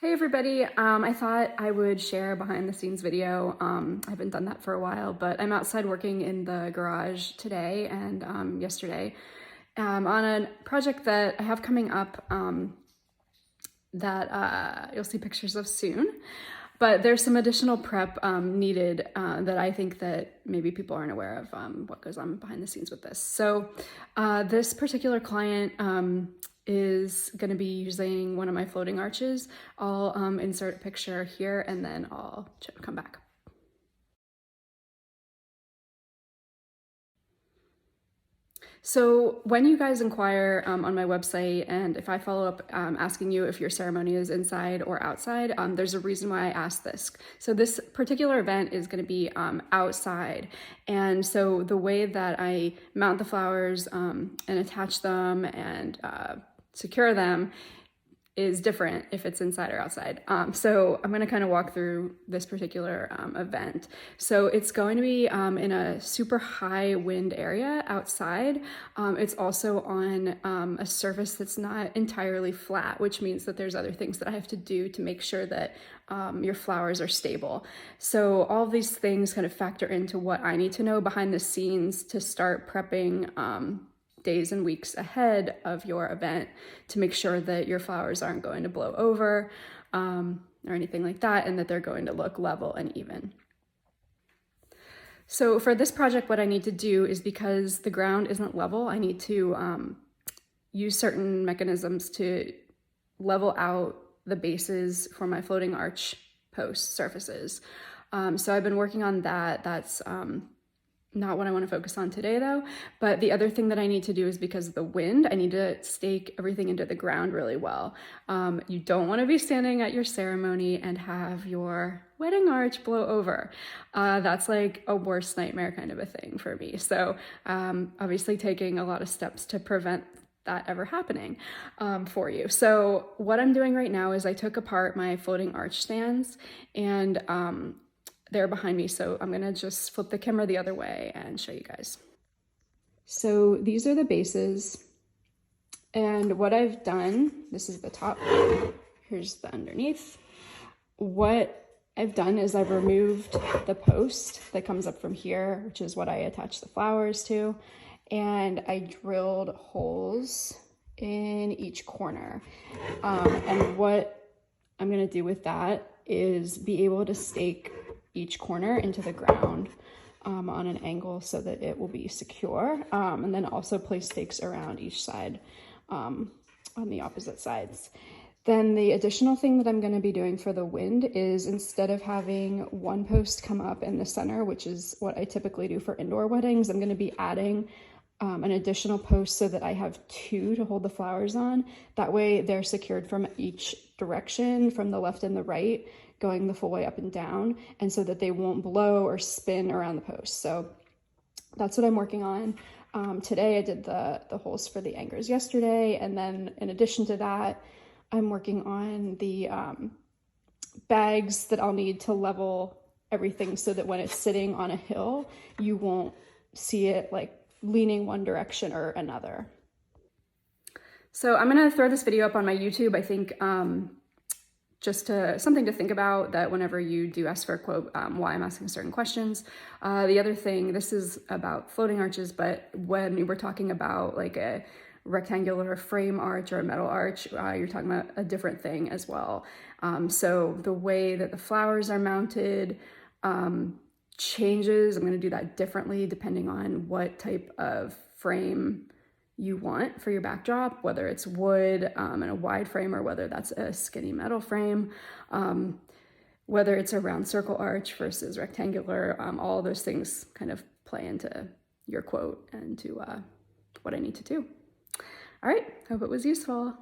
Hey everybody, I thought I would share a behind the scenes video. I haven't done that for a while, but I'm outside working in the garage today and yesterday on a project that I have coming up that you'll see pictures of soon. But there's some additional prep needed that I think that maybe people aren't aware of what goes on behind the scenes with this. So this particular client is going to be using one of my floating arches. I'll insert a picture here and then I'll come back. So when you guys inquire on my website, and if I follow up asking you if your ceremony is inside or outside, there's a reason why I asked this. So this particular event is going to be outside. And so the way that I mount the flowers and attach them and secure them is different if it's inside or outside. So I'm gonna kind of walk through this particular event. So it's going to be in a super high wind area outside. It's also on a surface that's not entirely flat, which means that there's other things that I have to do to make sure that your flowers are stable. So all of these things kind of factor into what I need to know behind the scenes to start prepping days and weeks ahead of your event to make sure that your flowers aren't going to blow over or anything like that, and that they're going to look level and even. So for this project, what I need to do is, because the ground isn't level, I need to use certain mechanisms to level out the bases for my floating arch post surfaces. So I've been working on that. That's not what I want to focus on today though, but the other thing that I need to do is, because of the wind, I need to stake everything into the ground really well. You don't want to be standing at your ceremony and have your wedding arch blow over. That's like a worst nightmare kind of a thing for me. So obviously taking a lot of steps to prevent that ever happening for you. So what I'm doing right now is I took apart my floating arch stands and they're behind me, so I'm gonna just flip the camera the other way and show you guys. So these are the bases, and what I've done, this is the top, here's the underneath. What I've done is I've removed the post that comes up from here, which is what I attach the flowers to, and I drilled holes in each corner. And what I'm gonna do with that is be able to stake each corner into the ground on an angle so that it will be secure, and then also place stakes around each side on the opposite sides. Then the additional thing that I'm going to be doing for the wind is, instead of having one post come up in the center, which is what I typically do for indoor weddings, I'm going to be adding an additional post so that I have two to hold the flowers on. That way they're secured from each direction, from the left and the right, going the full way up and down, and so that they won't blow or spin around the post. So that's what I'm working on. Today I did the holes for the anchors yesterday, and then in addition to that, I'm working on the bags that I'll need to level everything so that when it's sitting on a hill, you won't see it like leaning one direction or another. So I'm gonna throw this video up on my YouTube. I think just something to think about, that whenever you do ask for a quote, why I'm asking certain questions. The other thing, this is about floating arches, but when we're talking about like a rectangular frame arch or a metal arch, you're talking about a different thing as well. So the way that the flowers are mounted changes. I'm going to do that differently depending on what type of frame you want for your backdrop, whether it's wood and a wide frame, or whether that's a skinny metal frame, whether it's a round circle arch versus rectangular. All those things kind of play into your quote and to what I need to do. All right, hope it was useful.